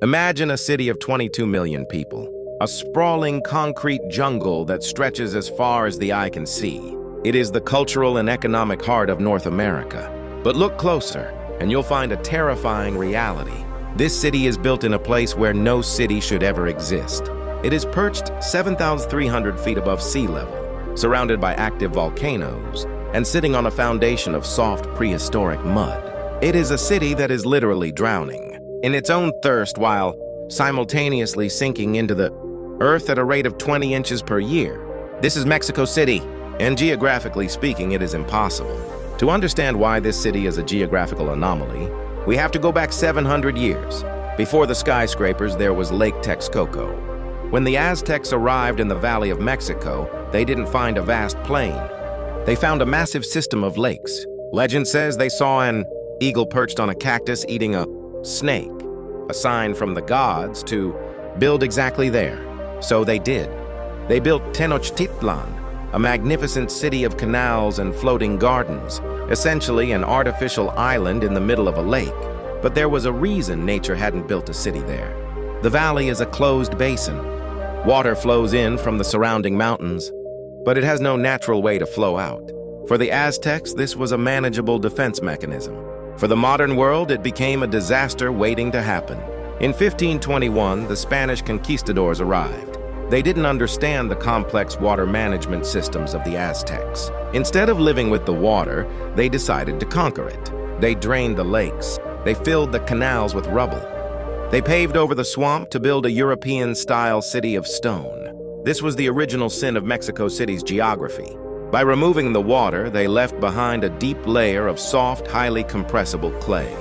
Imagine a city of 22 million people, a sprawling concrete jungle that stretches as far as the eye can see. It is the cultural and economic heart of North America. But look closer, and you'll find a terrifying reality. This city is built in a place where no city should ever exist. It is perched 7,300 feet above sea level, surrounded by active volcanoes, and sitting on a foundation of soft prehistoric mud. It is a city that is literally drowning in its own thirst while simultaneously sinking into the earth at a rate of 20 inches per year. This is Mexico City, and geographically speaking, it is impossible. To understand why this city is a geographical anomaly, we have to go back 700 years. Before the skyscrapers, there was Lake Texcoco. When the Aztecs arrived in the Valley of Mexico, they didn't find a vast plain. They found a massive system of lakes. Legend says they saw an eagle perched on a cactus eating a snake, a sign from the gods to build exactly there. So they did. They built Tenochtitlán, a magnificent city of canals and floating gardens, essentially an artificial island in the middle of a lake. But there was a reason nature hadn't built a city there. The valley is a closed basin. Water flows in from the surrounding mountains, but it has no natural way to flow out. For the Aztecs, this was a manageable defense mechanism. For the modern world, it became a disaster waiting to happen. In 1521, the Spanish Conquistadors arrived. They didn't understand the complex water management systems of the Aztecs. Instead of living with the water, they decided to conquer it. They drained the lakes. They filled the canals with rubble. They paved over the swamp to build a European-style city of stone. This was the original sin of Mexico City's geography. By removing the water, they left behind a deep layer of soft, highly compressible clay.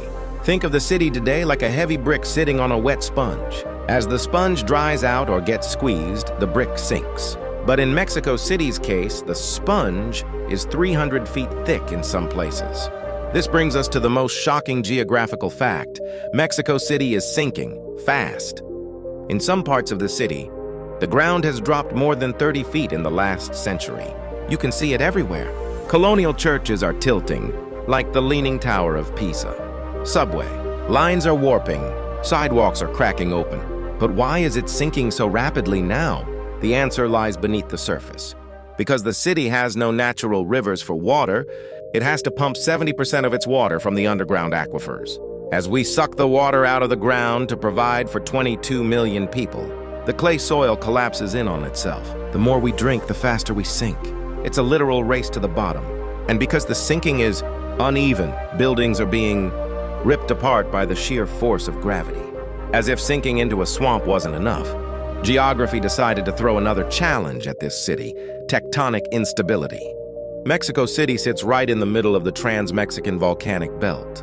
Think of the city today like a heavy brick sitting on a wet sponge. As the sponge dries out or gets squeezed, the brick sinks. But in Mexico City's case, the sponge is 300 feet thick in some places. This brings us to the most shocking geographical fact. Mexico City is sinking fast. In some parts of the city, the ground has dropped more than 30 feet in the last century. You can see it everywhere. Colonial churches are tilting, like the Leaning Tower of Pisa. Subway lines are warping, sidewalks are cracking open. But why is it sinking so rapidly now? The answer lies beneath the surface. Because the city has no natural rivers for water, it has to pump 70% of its water from the underground aquifers. As we suck the water out of the ground to provide for 22 million people, the clay soil collapses in on itself. The more we drink, the faster we sink. It's a literal race to the bottom. And because the sinking is uneven, buildings are being ripped apart by the sheer force of gravity. As if sinking into a swamp wasn't enough, geography decided to throw another challenge at this city: tectonic instability. Mexico City sits right in the middle of the trans-Mexican volcanic belt.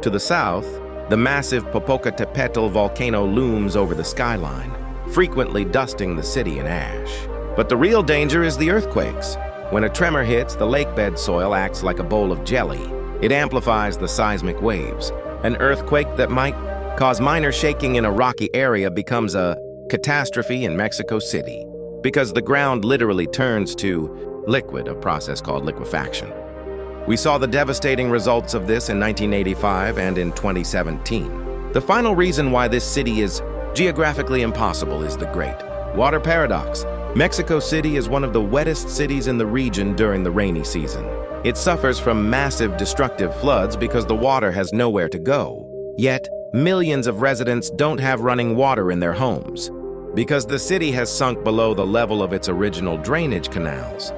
To the south, the massive Popocatépetl volcano looms over the skyline, frequently dusting the city in ash. But the real danger is the earthquakes. When a tremor hits, the lakebed soil acts like a bowl of jelly. It amplifies the seismic waves. An earthquake that might cause minor shaking in a rocky area becomes a catastrophe in Mexico City, because the ground literally turns to liquid, a process called liquefaction. We saw the devastating results of this in 1985 and in 2017. The final reason why this city is geographically impossible is the Great Water Paradox. Mexico City is one of the wettest cities in the region during the rainy season. It suffers from massive destructive floods because the water has nowhere to go. Yet, millions of residents don't have running water in their homes because the city has sunk below the level of its original drainage canals.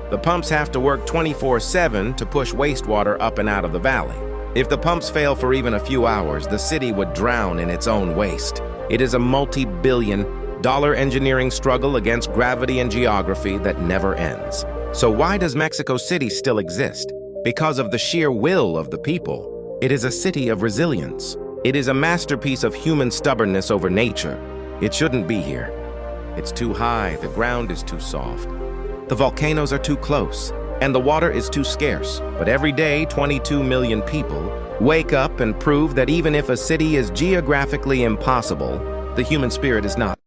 The pumps have to work 24/7 to push wastewater up and out of the valley. If the pumps fail for even a few hours, the city would drown in its own waste. It is a multi-billion-dollar engineering struggle against gravity and geography that never ends. So why does Mexico City still exist? Because of the sheer will of the people. It is a city of resilience. It is a masterpiece of human stubbornness over nature. It shouldn't be here. It's too high, the ground is too soft. The volcanoes are too close, and the water is too scarce. But every day, 22 million people wake up and prove that even if a city is geographically impossible, the human spirit is not.